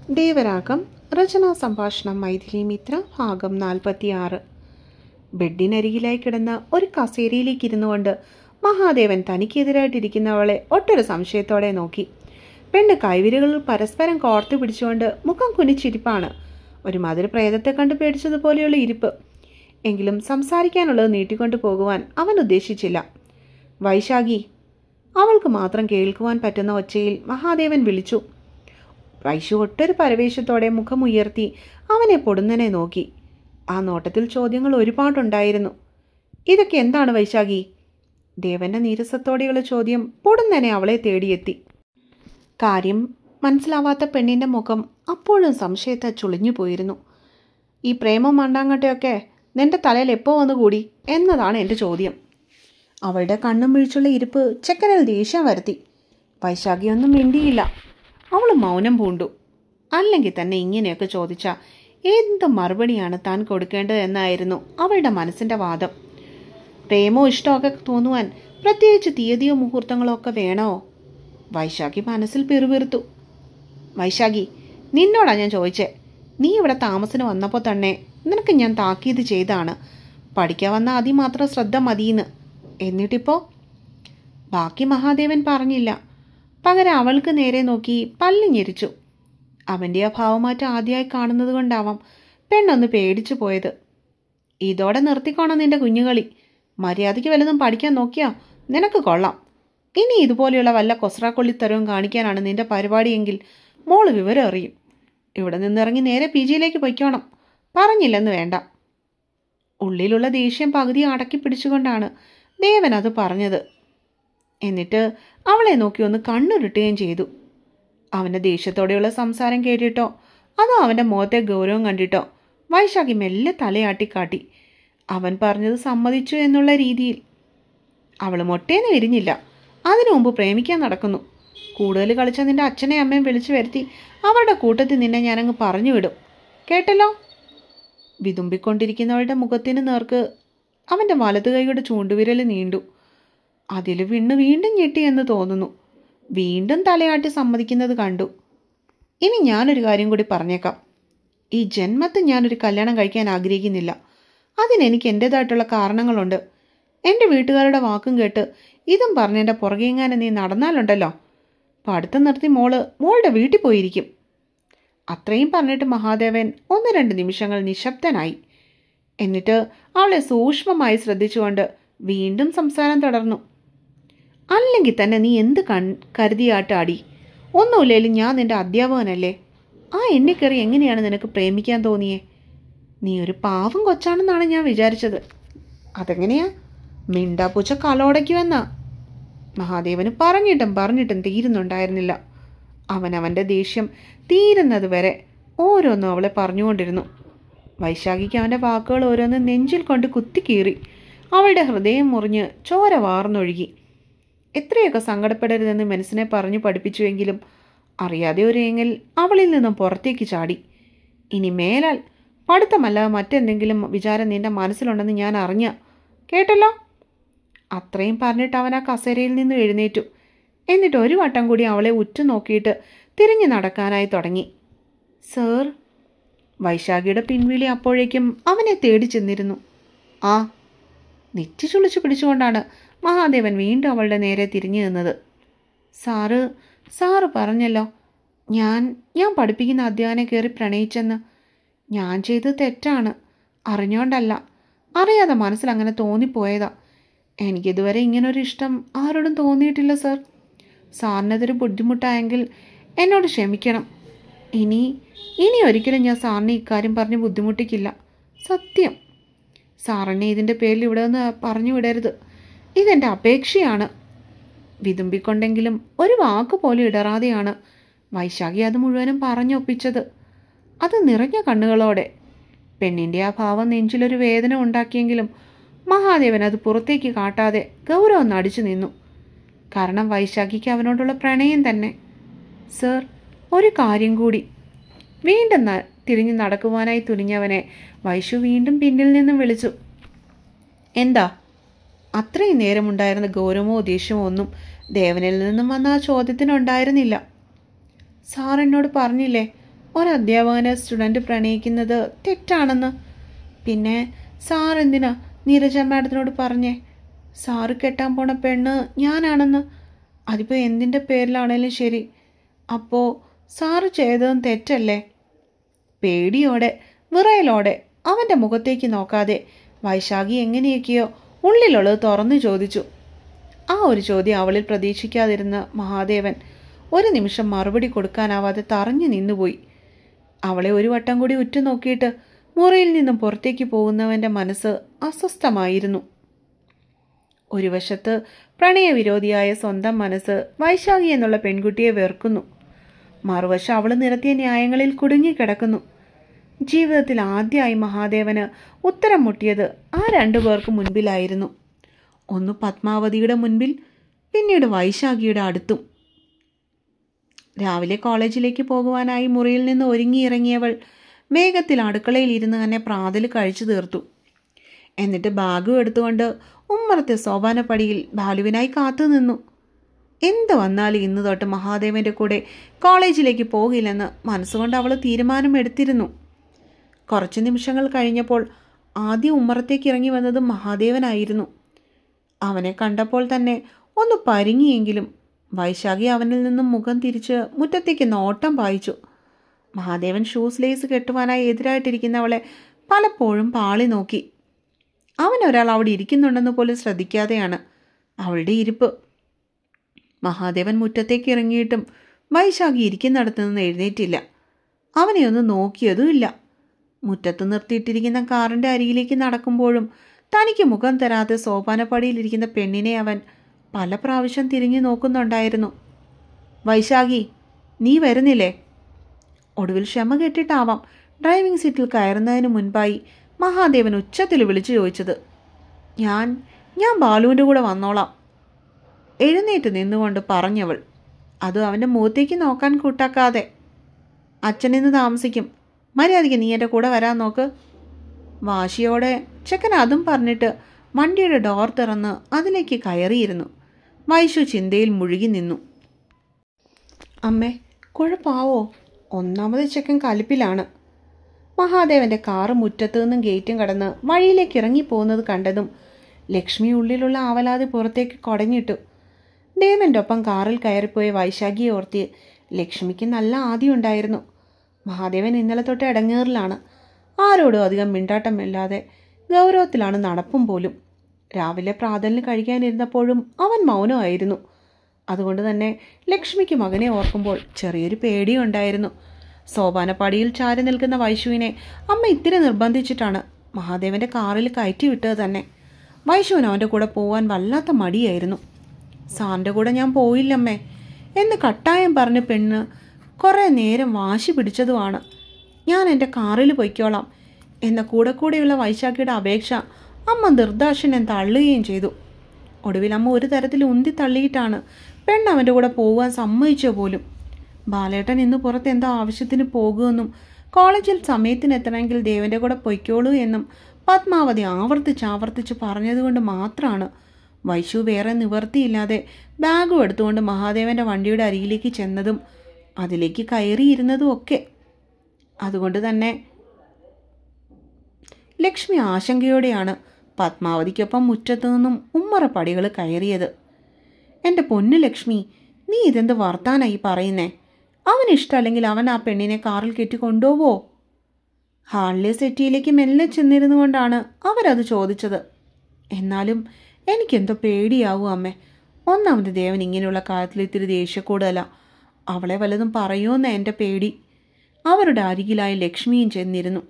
ദേവരാഗം രചനാ സംഭാഷണം മൈഥിലി മിത്ര ഭാഗം 46. ബെഡിനരികിലായി കിടന്ന ഒരു കസേരയിലേക്ക് ഇരുന്നു കൊണ്ട് മഹാദേവൻ തനിക്കെതിരായിട്ടിരിക്കുന്നവളെ ഒട്ടൊരു സംശയത്തോടെ നോക്കി. പെണ്ണ് കൈവിരകളിൽ പരസ്പരം കോർത്തു പിടിച്ചുകൊണ്ട് മുഖം കുനിച്ചിരിപ്പാണ്. ഒരു മധുരപ്രേതത്തെ കണ്ട് പേടിച്ചതുപോലെയുള്ള ഇരിപ്പ്. എങ്കിലും സംസാരിക്കാനുള്ളത് നീട്ടിക്കൊണ്ടു പോകുവാൻ അവൻ ഉദ്ദേശിച്ചില്ല. വൈശാഖി, അവൾക്ക് മാത്രം കേൾക്കുവാൻ പറ്റുന്ന ഒച്ചയിൽ മഹാദേവൻ വിളിച്ചു. വൈശു ഒട്ടൊരു പരവേശത്തോടെ മുഖമുയർത്തി അവനെ പൊടുന്നനെ നോക്കി. ആ നോട്ടത്തിൽ ചോദ്യങ്ങൾ ഒരുപാടുണ്ടായിരുന്നു. ഇതൊക്കെ എന്താണ് വൈശാഖി? ദേവന്റെ നീരസത്തോടെയുള്ള ചോദ്യം പൊടുന്നനെ അവളെ തേടിയെത്തി. കാര്യം മനസ്സിലാവാത്ത പെണ്ണിൻ്റെ മുഖം അപ്പോഴും സംശയത്തെ ചുളിഞ്ഞു പോയിരുന്നു. ഈ പ്രേമം മണ്ടാങ്കട്ടയൊക്കെ നിന്റെ തലയിൽ എപ്പോൾ വന്നുകൂടി എന്നതാണ് എൻ്റെ ചോദ്യം. അവളുടെ കണ്ണും വീഴ്ചുള്ള ഇരിപ്പ് ചെക്കനിൽ ദേഷ്യം വരുത്തി. വൈശാഖി ഒന്നും മിണ്ടിയില്ല. അവൾ മൗനം പൂണ്ടു. അല്ലെങ്കിൽ തന്നെ ഇങ്ങനെയൊക്കെ ചോദിച്ചാൽ എന്ത് മറുപടിയാണ് താൻ കൊടുക്കേണ്ടത് എന്നായിരുന്നു അവളുടെ മനസ്സിൻ്റെ വാദം. പ്രേമോ ഇഷ്ടമൊക്കെ തോന്നുവാൻ പ്രത്യേകിച്ച് തീയതിയോ മുഹൂർത്തങ്ങളോ ഒക്കെ വേണോ? വൈശാഖി മനസ്സിൽ പിറുപിറുത്തു. വൈശാഖി, നിന്നോടാ ഞാൻ ചോദിച്ചേ. നീ ഇവിടെ താമസത്തിന് വന്നപ്പോൾ തന്നെ നിനക്ക് ഞാൻ താക്കീത് ചെയ്താണ്, പഠിക്കാൻ വന്ന അതിമാത്രം ശ്രദ്ധ മതിയെന്ന്. എന്നിട്ടിപ്പോൾ? ബാക്കി മഹാദേവൻ പറഞ്ഞില്ല. പകരം അവൾക്ക് നേരെ നോക്കി പല്ല് ഞെരിച്ചു. അവൻ്റെ ആ ഭാവമാറ്റം ആദ്യമായി കാണുന്നത് കൊണ്ടാവാം പെണ്ണൊന്ന് പേടിച്ചു പോയത്. ഇതോടെ നിർത്തിക്കോണം നിന്റെ കുഞ്ഞുകളി. മര്യാദയ്ക്ക് വല്ലതും പഠിക്കാൻ നോക്കിയാ നിനക്ക് കൊള്ളാം. ഇനി ഇതുപോലെയുള്ള വല്ല കൊസ്രാക്കൊള്ളിത്തരവും കാണിക്കാനാണ് നിന്റെ പരിപാടിയെങ്കിൽ മോള് വിവരം അറിയും. ഇവിടെ നിന്നിറങ്ങി നേരെ PG-യിലേക്ക് പൊയ്ക്കോണം. പറഞ്ഞില്ലെന്ന് വേണ്ട. ഉള്ളിലുള്ള ദേഷ്യം പകുതി അടക്കി പിടിച്ചുകൊണ്ടാണ് ദേവൻ അത് പറഞ്ഞത്. എന്നിട്ട് അവളെ നോക്കി ഒന്ന് കണ്ണുരുട്ടുകയും ചെയ്തു. അവൻ്റെ ദേഷ്യത്തോടെയുള്ള സംസാരം കേട്ടിട്ടോ അതോ അവൻ്റെ മുഖത്തെ ഗൗരവം കണ്ടിട്ടോ വൈശാഖി മെല്ലെ തലയാട്ടിക്കാട്ടി. അവൻ പറഞ്ഞത് സമ്മതിച്ചു എന്നുള്ള രീതിയിൽ. അവൾ മൊട്ടേന്ന് വിരിഞ്ഞില്ല. അതിനു മുമ്പ് പ്രേമിക്കാൻ നടക്കുന്നു. കൂടുതൽ കളിച്ച നിന്റെ അച്ഛനെയും അമ്മയും വിളിച്ചു വരുത്തി അവരുടെ കൂട്ടത്തിൽ നിന്നെ ഞാനങ്ങ് പറഞ്ഞു വിടും. കേട്ടല്ലോ? വിതുമ്പിക്കൊണ്ടിരിക്കുന്നവളുടെ മുഖത്തിന് നേർക്ക് അവൻ്റെ വലതു കൈയുടെ ചൂണ്ടുവിരൽ നീണ്ടു. അതിൽ വീണ്ടും ഞെട്ടി എന്ന് തോന്നുന്നു. വീണ്ടും തലയാട്ടി സമ്മതിക്കുന്നത് കണ്ടു. ഇനി ഞാനൊരു കാര്യം കൂടി പറഞ്ഞേക്കാം. ഈ ജന്മത്തിൽ ഞാനൊരു കല്യാണം കഴിക്കാൻ ആഗ്രഹിക്കുന്നില്ല. അതിനെനിക്ക് എൻ്റേതായിട്ടുള്ള കാരണങ്ങളുണ്ട്. എൻ്റെ വീട്ടുകാരുടെ വാക്കും കേട്ട് ഇതും പറഞ്ഞെൻ്റെ പുറകെങ്ങാനും നീ നടന്നാലുണ്ടല്ലോ, പഠിത്തം നിർത്തി മോളുടെ വീട്ടിൽ പോയിരിക്കും. അത്രയും പറഞ്ഞിട്ട് മഹാദേവൻ 1-2 നിമിഷങ്ങൾ നിശബ്ദനായി. എന്നിട്ട് അവളെ സൂക്ഷ്മമായി ശ്രദ്ധിച്ചുകൊണ്ട് വീണ്ടും സംസാരം തുടർന്നു. അല്ലെങ്കിൽ തന്നെ നീ എന്ത് കരുതിയാട്ടാടി? ഒന്നുമില്ലേലും ഞാൻ നിന്റെ അധ്യാപകനല്ലേ. ആ എന്നെ കയറി എങ്ങനെയാണ് നിനക്ക് പ്രേമിക്കാൻ തോന്നിയേ? നീ ഒരു പാവം കൊച്ചാണെന്നാണ് ഞാൻ വിചാരിച്ചത്. അതെങ്ങനെയാ? മിണ്ടാപ്പൂച്ച കലോടയ്ക്കുമെന്നാ. മഹാദേവന് പറഞ്ഞിട്ടും തീരുന്നുണ്ടായിരുന്നില്ല. അവൻ്റെ ദേഷ്യം തീരുന്നത് വരെ ഓരോന്നും അവളെ പറഞ്ഞുകൊണ്ടിരുന്നു. വൈശാഖിക്ക് അവൻ്റെ വാക്കുകൾ ഓരോന്നും നെഞ്ചിൽ കൊണ്ട് കുത്തിക്കീറി. അവളുടെ ഹൃദയം മുറിഞ്ഞ് ചോര വാർന്നൊഴുകി. എത്രയൊക്കെ സങ്കടപ്പെടരുതെന്ന് മനസ്സിനെ പറഞ്ഞു പഠിപ്പിച്ചുവെങ്കിലും അറിയാതെ ഒരു ഏങ്ങൽ അവളിൽ നിന്നും പുറത്തേക്ക് ചാടി. ഇനി മേലാൽ പഠിത്തമല്ലാതെ മറ്റെന്തെങ്കിലും വിചാരം നിന്റെ മനസ്സിലുണ്ടെന്ന് ഞാൻ അറിഞ്ഞ. കേട്ടല്ലോ? അത്രയും പറഞ്ഞിട്ട് അവൻ ആ കസേരയിൽ നിന്ന് എഴുന്നേറ്റു. എന്നിട്ട് ഒരു വട്ടം കൂടി അവളെ ഉറ്റുനോക്കിയിട്ട് തിരിഞ്ഞു നടക്കാനായി തുടങ്ങി. സർ. വൈശാഖിയുടെ പിൻവിളി അപ്പോഴേക്കും അവനെ തേടി ചെന്നിരുന്നു. ആ. നെറ്റി ചുളിച്ചു പിടിച്ചുകൊണ്ടാണ് മഹാദേവൻ വീണ്ടും അവളുടെ നേരെ തിരിഞ്ഞു നിന്നത്. സാറ് പറഞ്ഞല്ലോ ഞാൻ പഠിപ്പിക്കുന്ന അധ്യാപനെ കയറി പ്രണയിച്ചെന്ന്. ഞാൻ ചെയ്തത് തെറ്റാണ്. അറിഞ്ഞോണ്ടല്ല, അറിയാതെ മനസ്സിൽ അങ്ങനെ തോന്നിപ്പോയതാ. എനിക്കിതുവരെ ഇങ്ങനൊരു ഇഷ്ടം ആരോടും തോന്നിയിട്ടില്ല സർ. സാറിനതൊരു ബുദ്ധിമുട്ടായെങ്കിൽ എന്നോട് ക്ഷമിക്കണം. ഇനി ഒരിക്കലും ഞാൻ സാറിനെ ഇക്കാര്യം പറഞ്ഞ് ബുദ്ധിമുട്ടിക്കില്ല. സത്യം. സാറിനെ ഇതിൻ്റെ പേരിൽ ഇവിടെ നിന്ന് പറഞ്ഞു വിടരുത്. ഇതെൻ്റെ അപേക്ഷയാണ്. വിതുമ്പിക്കൊണ്ടെങ്കിലും ഒരു വാക്ക് പോലും ഇടറാതെയാണ് വൈശാഖി അത് മുഴുവനും പറഞ്ഞൊപ്പിച്ചത്. അത് നിറഞ്ഞ കണ്ണുകളോടെ. പെണ്ണിൻ്റെ ആ ഭാവം നെഞ്ചിലൊരു വേദന ഉണ്ടാക്കിയെങ്കിലും മഹാദേവൻ അത് പുറത്തേക്ക് കാട്ടാതെ ഗൗരവം നടിച്ചു നിന്നു. കാരണം വൈശാഖിക്ക് അവനോടുള്ള പ്രണയം തന്നെ. സർ, ഒരു കാര്യം കൂടി. വീണ്ടും തിരിഞ്ഞു നടക്കുവാനായി തുനിഞ്ഞവനെ വൈശു വീണ്ടും പിന്നിൽ നിന്നും വിളിച്ചു. എന്താ? അത്രയും നേരമുണ്ടായിരുന്ന ഗൗരവമോ ദേഷ്യമോ ഒന്നും ദേവനിൽ നിന്നും വന്ന ആ ചോദ്യത്തിനുണ്ടായിരുന്നില്ല. സാർ എന്നോട് പറഞ്ഞില്ലേ ഒരധ്യാപകനെ സ്റ്റുഡൻറ്റ് പ്രണയിക്കുന്നത് തെറ്റാണെന്ന്. പിന്നെ സാർ എന്തിനാ നീരജ മാഡത്തിനോട് പറഞ്ഞേ സാറ് കെട്ടാൻ പോണ പെണ്ണ് ഞാനാണെന്ന്? അതിപ്പോൾ എന്തിൻ്റെ പേരിലാണേലും ശരി, അപ്പോൾ സാറ് ചെയ്തതും തെറ്റല്ലേ? പേടിയോടെ വിറയലോടെ അവൻ്റെ മുഖത്തേക്ക് നോക്കാതെ വൈശാഖി എങ്ങനെയൊക്കെയോ ഉള്ളിലുള്ളത് തുറന്നു ചോദിച്ചു. ആ ഒരു ചോദ്യം അവളിൽ പ്രതീക്ഷിക്കാതിരുന്ന മഹാദേവൻ ഒരു നിമിഷം മറുപടി കൊടുക്കാനാവാതെ തറഞ്ഞു നിന്നുപോയി. അവളെ ഒരു വട്ടം കൂടി ഉറ്റുനോക്കിയിട്ട് മുറിയിൽ നിന്നും പുറത്തേക്ക് പോകുന്നവൻ്റെ മനസ്സ് അസ്വസ്ഥമായിരുന്നു. ഒരു വശത്ത് പ്രണയവിരോധിയായ സ്വന്തം മനസ്സ് വൈശാഖി എന്നുള്ള പെൺകുട്ടിയെ വെറുക്കുന്നു. മറുവശം അവൾ നിരത്തിയ ന്യായങ്ങളിൽ കുടുങ്ങിക്കിടക്കുന്നു. ജീവിതത്തിൽ ആദ്യമായി മഹാദേവന് ഉത്തരം മുട്ടിയത് ആ രണ്ടു പേർക്ക് മുൻപിലായിരുന്നു. ഒന്ന് പത്മാവതിയുടെ മുൻപിൽ, പിന്നീട് വൈശാഖിയുടെ അടുത്തും. രാവിലെ കോളേജിലേക്ക് പോകുവാനായി മുറിയിൽ നിന്ന് ഒരുങ്ങിയിറങ്ങിയവൾ വേഗത്തിൽ അടുക്കളയിൽ ഇരുന്ന് തന്നെ പ്രാതൽ കഴിച്ചു തീർത്തു. എന്നിട്ട് ബാഗും എടുത്തുകൊണ്ട് ഉമ്മറത്തെ സോപാനപ്പടിയിൽ ബാലുവിനായി കാത്തു നിന്നു. എന്ത് വന്നാലും ഇന്ന് തൊട്ട് മഹാദേവൻ്റെ കൂടെ കോളേജിലേക്ക് പോകില്ലെന്ന് മനസ്സുകൊണ്ട് അവൾ തീരുമാനമെടുത്തിരുന്നു. കുറച്ച് നിമിഷങ്ങൾ കഴിഞ്ഞപ്പോൾ ആദ്യം ഉമ്മറത്തേക്ക് ഇറങ്ങി വന്നത് മഹാദേവനായിരുന്നു. അവനെ കണ്ടപ്പോൾ തന്നെ ഒന്ന് പരിങ്ങിയെങ്കിലും വൈശാഖി അവനിൽ നിന്നും മുഖം തിരിച്ച് മുറ്റത്തേക്ക് നോട്ടം പായിച്ചു. മഹാദേവൻ ഷൂസ് ലേസ് കെട്ടുവാനായി എതിരായിട്ടിരിക്കുന്നവളെ പലപ്പോഴും പാളി നോക്കി. അവൻ ഒരാൾ അവിടെ ഇരിക്കുന്നുണ്ടെന്ന് പോലും ശ്രദ്ധിക്കാതെയാണ് അവളുടെ ഇരിപ്പ്. മഹാദേവൻ മുറ്റത്തേക്ക് ഇറങ്ങിയിട്ടും വൈശാഖി ഇരിക്കുന്നിടത്തു നിന്ന് എഴുന്നേറ്റില്ല. അവനെ ഒന്ന് നോക്കിയതുമില്ല. മുറ്റത്ത് നിർത്തിയിട്ടിരിക്കുന്ന കാറിൻ്റെ അരികിലേക്ക് നടക്കുമ്പോഴും തനിക്ക് മുഖം തരാതെ സോപാനപ്പടിയിലിരിക്കുന്ന പെണ്ണിനെ അവൻ പല പ്രാവശ്യം തിരിഞ്ഞു നോക്കുന്നുണ്ടായിരുന്നു. വൈശാഖി, നീ വരുന്നില്ലേ? ഒടുവിൽ ക്ഷമ കെട്ടിട്ടാവാം ഡ്രൈവിംഗ് സീറ്റിൽ കയറുന്നതിന് മുൻപായി മഹാദേവൻ ഉച്ചത്തിൽ വിളിച്ചു ചോദിച്ചത്. ഞാൻ ബാലുവിൻ്റെ കൂടെ വന്നോളാം, എഴുന്നേറ്റ് നിന്നുകൊണ്ട് പറഞ്ഞവൾ. അതും അവൻ്റെ മുഖത്തേക്ക് നോക്കാൻ കൂട്ടാക്കാതെ. അച്ഛനിന്ന് താമസിക്കും, മര്യാദയ്ക്ക് നീ എൻ്റെ കൂടെ വരാൻ നോക്ക്. വാശിയോടെ ചെക്കൻ അതും പറഞ്ഞിട്ട് വണ്ടിയുടെ ഡോർ തുറന്ന് അതിലേക്ക് കയറിയിരുന്നു. വൈശു ചിന്തയിൽ മുഴുകി നിന്നു. അമ്മേ, കുഴപ്പാവോ? ഒന്നാമത് ചെക്കൻ കലിപ്പിലാണ്. മഹാദേവൻ്റെ കാറ് മുറ്റത്തു നിന്നും ഗേറ്റും കടന്ന് വഴിയിലേക്ക് ഇറങ്ങിപ്പോകുന്നത് കണ്ടതും ലക്ഷ്മി ഉള്ളിലുള്ള ആവലാതി പുറത്തേക്ക് കുടഞ്ഞിട്ടു. ദേവൻ്റെ ഒപ്പം കാറിൽ കയറിപ്പോയ വൈശാഖിയെ ഓർത്തി ലക്ഷ്മിക്ക് നല്ല ആദിയുണ്ടായിരുന്നു. മഹാദേവൻ ഇന്നലെ തൊട്ട് ഇടങ്ങേറിലാണ്. ആരോടും അധികം മിണ്ടാട്ടമില്ലാതെ ഗൗരവത്തിലാണ് നടപ്പും പോലും. രാവിലെ പ്രാതലിന് കഴിക്കാനിരുന്നപ്പോഴും അവൻ മൗനമായിരുന്നു. അതുകൊണ്ട് തന്നെ ലക്ഷ്മിക്ക് മകനെ ഓർക്കുമ്പോൾ ചെറിയൊരു പേടിയുണ്ടായിരുന്നു. സോപാനപ്പടിയിൽ ചാരി നിൽക്കുന്ന വൈശുവിനെ അമ്മ ഇത്തിരി നിർബന്ധിച്ചിട്ടാണ് മഹാദേവൻ്റെ കാറിൽ കയറ്റി വിട്ടത് തന്നെ. വൈശുവിന് അവൻ്റെ കൂടെ പോവാൻ വല്ലാത്ത മടിയായിരുന്നു. സാറിൻ്റെ കൂടെ ഞാൻ പോയില്ലമ്മേ എന്ന് കട്ടായം പറഞ്ഞ പെണ്ണ് കുറേ നേരം വാശി പിടിച്ചതുമാണ്. ഞാൻ എൻ്റെ കാറിൽ പൊയ്ക്കോളാം എന്ന കൂടെയുള്ള വൈശാഖിയുടെ അപേക്ഷ അമ്മ നിർദാക്ഷിണ്യം തള്ളുകയും ചെയ്തു. ഒടുവിൽ അമ്മ ഒരു തരത്തിൽ ഉന്തി തള്ളിയിട്ടാണ് പെണ്ണ് അവൻ്റെ കൂടെ പോകാൻ സമ്മതിച്ചോ പോലും. ബാലേട്ടൻ ഇന്ന് പുറത്ത് എന്തോ ആവശ്യത്തിന് പോകുമെന്നും കോളേജിൽ സമയത്തിനെത്തണമെങ്കിൽ ദേവൻ്റെ കൂടെ പൊയ്ക്കോളൂ എന്നും പത്മാവതി ആവർത്തിച്ച് പറഞ്ഞതുകൊണ്ട് മാത്രമാണ് വൈശു വേറെ നിവർത്തിയില്ലാതെ ബാഗും എടുത്തുകൊണ്ട് മഹാദേവൻ്റെ വണ്ടിയുടെ അരികിലേക്ക് ചെന്നതും അതിലേക്ക് കയറിയിരുന്നതും ഒക്കെ. അതുകൊണ്ട് തന്നെ ലക്ഷ്മി ആശങ്കയോടെയാണ് പത്മാവതിക്കൊപ്പം മുറ്റത്തു നിന്നും ഉമ്മറപ്പടികൾ കയറിയത്. എൻ്റെ പൊന്നു ലക്ഷ്മി, നീ ഇതെന്ത് വർത്താനായി പറയുന്നേ? അവനിഷ്ടമല്ലെങ്കിൽ അവൻ ആ പെണ്ണിനെ കാറിൽ കയറ്റി കൊണ്ടുപോവോ? ഹാളിലെ സെറ്റിയിലേക്ക് മെല്ലെ ചെന്നിരുന്നു കൊണ്ടാണ് അവരത് ചോദിച്ചത്. എന്നാലും എനിക്കെന്തോ പേടിയാവും അമ്മേ. ഒന്നാമത് ദേവൻ ഇങ്ങനെയുള്ള കാര്യത്തിൽ ഇത്തിരി ദേഷ്യക്കൂടുതല. അവളെ വല്ലതും പറയുമെന്ന എൻ്റെ പേടി. അവരുടെ അരികിലായി ലക്ഷ്മിയും ചെന്നിരുന്നു.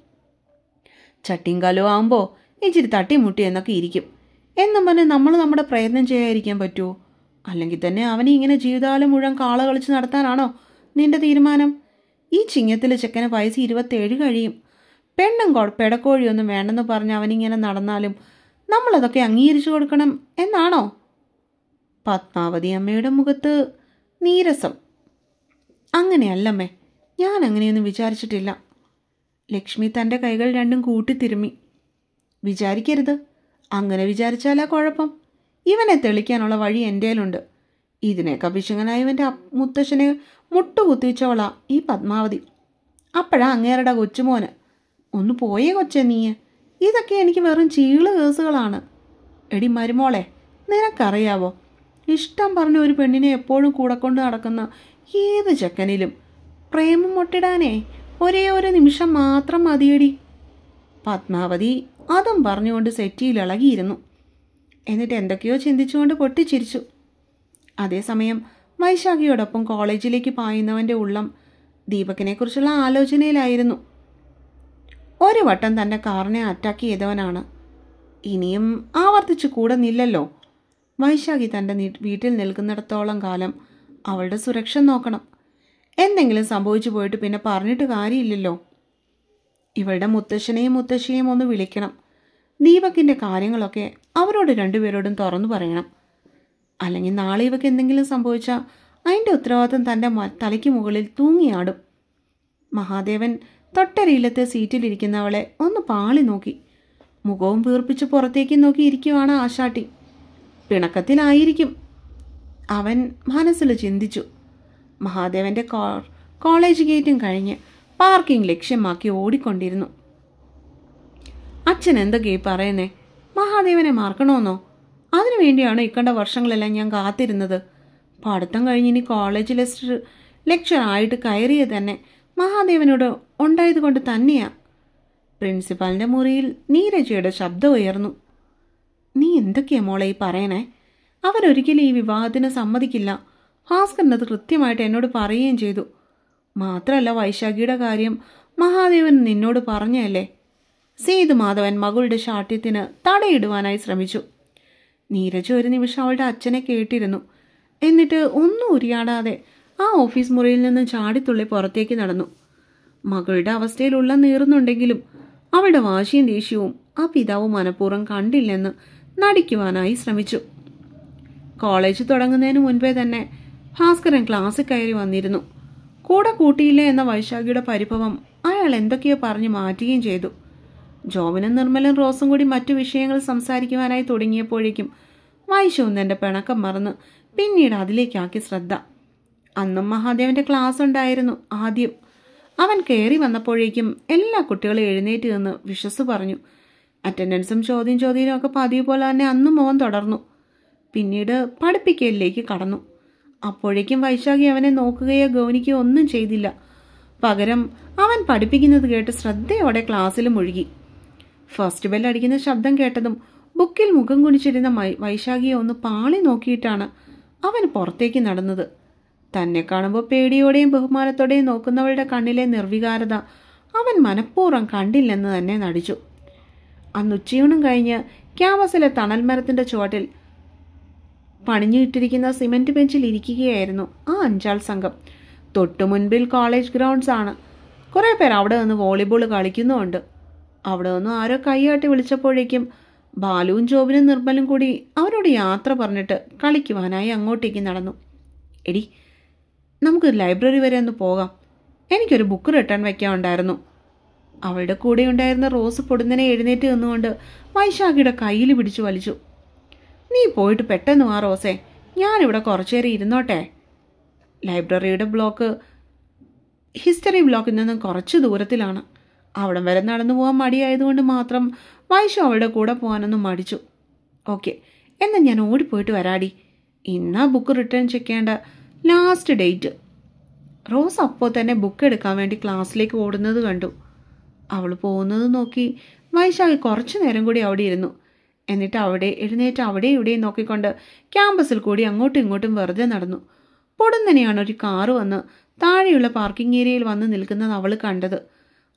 ചട്ടിങ്കാലോ ആകുമ്പോൾ ഇച്ചിരി തട്ടിമുട്ടി എന്നൊക്കെ ഇരിക്കും എന്നും പറഞ്ഞ് നമ്മൾ നമ്മുടെ പ്രയത്നം ചെയ്യാതിരിക്കാൻ പറ്റുമോ? അല്ലെങ്കിൽ തന്നെ അവനെ ഇങ്ങനെ ജീവിതകാലം മുഴുവൻ കാള കളിച്ച് നടത്താനാണോ നിന്റെ തീരുമാനം? ഈ ചിങ്ങത്തിൽ ചെക്കന് വയസ്സ് 27 കഴിയും. പെണ്ണും പെടക്കോഴിയൊന്നും വേണ്ടെന്ന് പറഞ്ഞ് അവനിങ്ങനെ നടന്നാലും നമ്മളതൊക്കെ അംഗീകരിച്ചു കൊടുക്കണം എന്നാണോ? പത്മാവതി അമ്മയുടെ മുഖത്ത് നീരസം. അങ്ങനെയല്ലമ്മേ, ഞാൻ അങ്ങനെയൊന്നും വിചാരിച്ചിട്ടില്ല. ലക്ഷ്മി തൻ്റെ കൈകൾ രണ്ടും കൂട്ടിത്തിരുമ്മി. വിചാരിക്കരുത്. അങ്ങനെ വിചാരിച്ചാലാ കുഴപ്പം. ഇവനെ തെളിക്കാനുള്ള വഴി എൻ്റേലുണ്ട്. ഇതിനേക്കാൾ പിശുങ്ങനായി ഇവൻ്റെ മുത്തശ്ശനെ മുട്ടുകുത്തിച്ചവളാ ഈ പത്മാവതി. അപ്പോഴാ അങ്ങേരുടെ കൊച്ചുമോന്, ഒന്ന് പോയേ കൊച്ചേ നീ, ഇതൊക്കെ എനിക്ക് വെറും ചീള് കേസുകളാണ്. എടി മരുമോളെ, നിനക്കറിയാവോ, ഇഷ്ടം പറഞ്ഞ ഒരു പെണ്ണിനെ എപ്പോഴും കൂടെ കൊണ്ട് നടക്കുന്ന ഏത് ചെക്കനിലും പ്രേമം മുട്ടിടാനേ ഒരേ ഒരു നിമിഷം മാത്രം മതിയടി. പത്മാവതി അതും പറഞ്ഞുകൊണ്ട് സെറ്റിയിൽ ഇളകിയിരുന്നു. എന്നിട്ട് എന്തൊക്കെയോ ചിന്തിച്ചുകൊണ്ട് പൊട്ടിച്ചിരിച്ചു. അതേസമയം വൈശാഖിയോടൊപ്പം കോളേജിലേക്ക് പായുന്നവൻ്റെ ഉള്ളം ദീപകിനെക്കുറിച്ചുള്ള ആലോചനയിലായിരുന്നു. ഒരു വട്ടം തൻ്റെ കാറിനെ അറ്റാക്ക് ചെയ്തവനാണ്. ഇനിയും ആവർത്തിച്ച് കൂടെ നില്ലല്ലോ. വൈശാഖി തൻ്റെ വീട്ടിൽ നിൽക്കുന്നിടത്തോളം കാലം അവളുടെ സുരക്ഷ നോക്കണം. എന്തെങ്കിലും സംഭവിച്ചു പോയിട്ട് പിന്നെ പറഞ്ഞിട്ട് കാര്യമില്ലല്ലോ. ഇവളുടെ മുത്തശ്ശനെയും മുത്തശ്ശിയെയും ഒന്ന് വിളിക്കണം. ദീപകിൻ്റെ കാര്യങ്ങളൊക്കെ അവരോട് രണ്ടുപേരോടും തുറന്നു പറയണം. അല്ലെങ്കിൽ നാളെ ഇവയ്ക്ക് എന്തെങ്കിലും സംഭവിച്ചാൽ അതിൻ്റെ ഉത്തരവാദിത്വം തൻ്റെ തലയ്ക്ക് മുകളിൽ തൂങ്ങിയാടും. മഹാദേവൻ തൊട്ടരിയിലത്തെ സീറ്റിലിരിക്കുന്നവളെ ഒന്ന് പാളി നോക്കി. മുഖവും വീർപ്പിച്ച് പുറത്തേക്ക് നോക്കി ഇരിക്കുവാണ് ആശാട്ടി. പിണക്കത്തിലായിരിക്കും, അവൻ മനസ്സിൽ ചിന്തിച്ചു. മഹാദേവൻ്റെ കോളേജ് ഗേറ്റും കഴിഞ്ഞ് പാർക്കിംഗ് ലക്ഷ്യമാക്കി ഓടിക്കൊണ്ടിരുന്നു. അച്ഛൻ എന്തൊക്കെയായി പറയുന്നേ? മഹാദേവനെ മറക്കണമെന്നോ? അതിനുവേണ്ടിയാണോ ഇക്കണ്ട വർഷങ്ങളെല്ലാം ഞാൻ കാത്തിരുന്നത്? പഠിത്തം കഴിഞ്ഞ് ഇനി കോളേജ് ലെക്ചർ ആയിട്ട് കയറിയത് തന്നെ മഹാദേവനോട് ഉണ്ടായതുകൊണ്ട് തന്നെയാ. പ്രിൻസിപ്പാലിൻ്റെ മുറിയിൽ നീരജയുടെ ശബ്ദം ഉയർന്നു. നീ എന്തൊക്കെയാ മോളെ ഈ പറയണേ? അവരൊരിക്കലും ഈ വിവാഹത്തിന് സമ്മതിക്കില്ല. ഭാസ്കരനത് കൃത്യമായിട്ട് എന്നോട് പറയുകയും ചെയ്തു. മാത്രമല്ല, വൈശാഖിയുടെ കാര്യം മഹാദേവൻ നിന്നോട് പറഞ്ഞല്ലേ. സേതുമാധവൻ മകളുടെ ശാഠ്യത്തിന് തടയിടുവാനായി ശ്രമിച്ചു. നീരജ ഒരു നിമിഷം അവളുടെ അച്ഛനെ കേട്ടിരുന്നു. എന്നിട്ട് ഒന്നും ഉരിയാടാതെ ആ ഓഫീസ് മുറിയിൽ നിന്ന് ചാടിത്തുള്ളി പുറത്തേക്ക് നടന്നു. മകളുടെ അവസ്ഥയിലുള്ള നീറുന്നുണ്ടെങ്കിലും അവളുടെ വാശിയും ദേഷ്യവും ആ പിതാവ് മനഃപൂർവ്വം കണ്ടില്ലെന്ന് നടിക്കുവാനായി ശ്രമിച്ചു. കോളേജ് തുടങ്ങുന്നതിന് മുൻപേ തന്നെ ഭാസ്കരൻ ക്ലാസ്സിൽ കയറി വന്നിരുന്നു. കൂടെ കൂട്ടിയില്ല എന്ന വൈശാഖിയുടെ പരിഭവം അയാൾ എന്തൊക്കെയോ പറഞ്ഞ് മാറ്റുകയും ചെയ്തു. ജോബിനും നിർമ്മലും റോസും കൂടി മറ്റു വിഷയങ്ങൾ സംസാരിക്കുവാനായി തുടങ്ങിയപ്പോഴേക്കും വൈശവും തൻ്റെ പിണക്കം മറന്ന് പിന്നീട് അതിലേക്കാക്കി ശ്രദ്ധ. അന്നും മഹാദേവൻ്റെ ക്ലാസ് ഉണ്ടായിരുന്നു. ആദ്യം അവൻ കയറി വന്നപ്പോഴേക്കും എല്ലാ കുട്ടികളും എഴുന്നേറ്റ് നിന്ന് വിശ്വസ് പറഞ്ഞു. അറ്റൻഡൻസും ചോദ്യവും ഒക്കെ പതിവ് പോലെ തന്നെ അന്നും അവൻ തുടർന്നു. പിന്നീട് പഠിപ്പിക്കലിലേക്ക് കടന്നു. അപ്പോഴേക്കും വൈശാഖി അവനെ നോക്കുകയോ ഗൗനിക്കുകയോ ഒന്നും ചെയ്തില്ല. പകരം അവൻ പഠിപ്പിക്കുന്നത് കേട്ട് ശ്രദ്ധയോടെ ക്ലാസ്സിൽ മുഴുകി. ഫസ്റ്റ് ബെൽ അടിക്കുന്ന ശബ്ദം കേട്ടതും ബുക്കിൽ മുഖം കുനിച്ചിരുന്ന വൈശാഖിയെ ഒന്ന് പാളി നോക്കിയിട്ടാണ് അവൻ പുറത്തേക്ക് നടന്നത്. തന്നെ കാണുമ്പോൾ പേടിയോടെയും ബഹുമാനത്തോടെയും നോക്കുന്നവളുടെ കണ്ണിലെ നിർവികാരത അവൻ മനഃപൂർവ്വം കണ്ടില്ലെന്ന് തന്നെ നടിച്ചു. അന്ന് ഉച്ചയൂണും കഴിഞ്ഞ് ക്യാമ്പസിലെ തണൽമരത്തിൻ്റെ ചുവട്ടിൽ പണിഞ്ഞിട്ടിരിക്കുന്ന സിമൻറ്റ് ബെഞ്ചിൽ ഇരിക്കുകയായിരുന്നു ആ 5 ആൾ സംഘം. തൊട്ടു മുൻപിൽ കോളേജ് ഗ്രൗണ്ട്സ് ആണ്. കുറേ പേർ അവിടെ നിന്ന് വോളിബോൾ കളിക്കുന്നുമുണ്ട്. അവിടെ നിന്ന് ആരോ കൈയാട്ടി വിളിച്ചപ്പോഴേക്കും ബാലുവും ജോബിനും നിർമ്മലും കൂടി അവരോട് യാത്ര പറഞ്ഞിട്ട് കളിക്കുവാനായി അങ്ങോട്ടേക്ക് നടന്നു. എടി, നമുക്ക് ലൈബ്രറി വരെ ഒന്ന് പോകാം. എനിക്കൊരു ബുക്ക് റിട്ടേൺ വയ്ക്കാനുണ്ടായിരുന്നു. അവളുടെ കൂടെ ഉണ്ടായിരുന്ന റോസ് പൊടുന്നനെ എഴുന്നേറ്റ് നിന്നുകൊണ്ട് വൈശാഖിയുടെ കയ്യിൽ പിടിച്ചു വലിച്ചു. നീ പോയിട്ട് പെട്ടെന്ന് വാ റോസേ, ഞാനിവിടെ കുറച്ചേരം ഇരുന്നോട്ടെ. ലൈബ്രറിയുടെ ബ്ലോക്ക് ഹിസ്റ്ററി ബ്ലോക്കിൽ നിന്നും കുറച്ച് ദൂരത്തിലാണ്. അവിടം വരെ നടന്നു പോകാൻ മടിയായതുകൊണ്ട് മാത്രം വൈശു അവളുടെ കൂടെ പോകാനൊന്നും മടിച്ചു. ഓക്കെ, എന്നാൽ ഞാൻ ഓടിപ്പോയിട്ട് വരാടി. ഇന്നാ ബുക്ക് റിട്ടേൺ ചെയ്യേണ്ട ലാസ്റ്റ് ഡേറ്റ്. റോസ് അപ്പോൾ തന്നെ ബുക്ക് എടുക്കാൻ വേണ്ടി ക്ലാസ്സിലേക്ക് ഓടുന്നത് കണ്ടു. അവൾ പോകുന്നത് നോക്കി വൈശാഖി കുറച്ചു നേരം കൂടി അവിടെ ഇരുന്നു. എന്നിട്ട് എഴുന്നേറ്റ് അവിടെ ഇവിടെയും നോക്കിക്കൊണ്ട് ക്യാമ്പസിൽ കൂടി അങ്ങോട്ടും ഇങ്ങോട്ടും വെറുതെ നടന്നു. പൊടുന്നനെയാണ് ഒരു കാറ് വന്ന് താഴെയുള്ള പാർക്കിംഗ് ഏരിയയിൽ വന്ന് നിൽക്കുന്നത് അവൾ കണ്ടത്.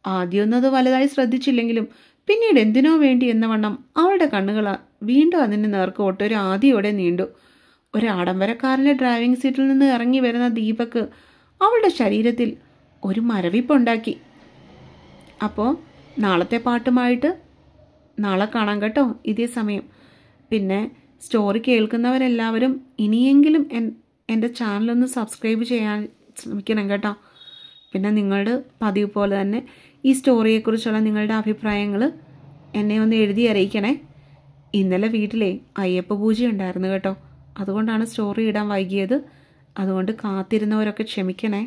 ആദ്യമൊന്നും അത് വലുതായി ശ്രദ്ധിച്ചില്ലെങ്കിലും പിന്നീട് എന്തിനോ വേണ്ടി എന്ന വണ്ണം അവളുടെ കണ്ണുകൾ വീണ്ടും അതിന് നേർക്ക് ഒട്ടൊരു ആദിയോടെ നീണ്ടു. ഒരു ആഡംബരക്കാരൻ്റെ ഡ്രൈവിംഗ് സീറ്റിൽ നിന്ന് ഇറങ്ങി വരുന്ന ദീപക് അവളുടെ ശരീരത്തിൽ ഒരു മരവിപ്പുണ്ടാക്കി. അപ്പോൾ നാളത്തെ പാട്ടുമായിട്ട് നാളെ കാണാം കേട്ടോ, ഇതേ സമയം. പിന്നെ സ്റ്റോറി കേൾക്കുന്നവരെല്ലാവരും ഇനിയെങ്കിലും എൻ്റെ ചാനലൊന്ന് സബ്സ്ക്രൈബ് ചെയ്യാൻ ശ്രമിക്കണം കേട്ടോ. പിന്നെ നിങ്ങളുടെ പതിവ് പോലെ തന്നെ ഈ സ്റ്റോറിയെക്കുറിച്ചുള്ള നിങ്ങളുടെ അഭിപ്രായങ്ങൾ എന്നെ ഒന്ന് എഴുതി അറിയിക്കണേ. ഇന്നലെ വീട്ടിലെ അയ്യപ്പ പൂജ ഉണ്ടായിരുന്നു കേട്ടോ, അതുകൊണ്ടാണ് സ്റ്റോറി ഇടാൻ വൈകിയത്. അതുകൊണ്ട് കാത്തിരുന്നവരൊക്കെ ക്ഷമിക്കണേ.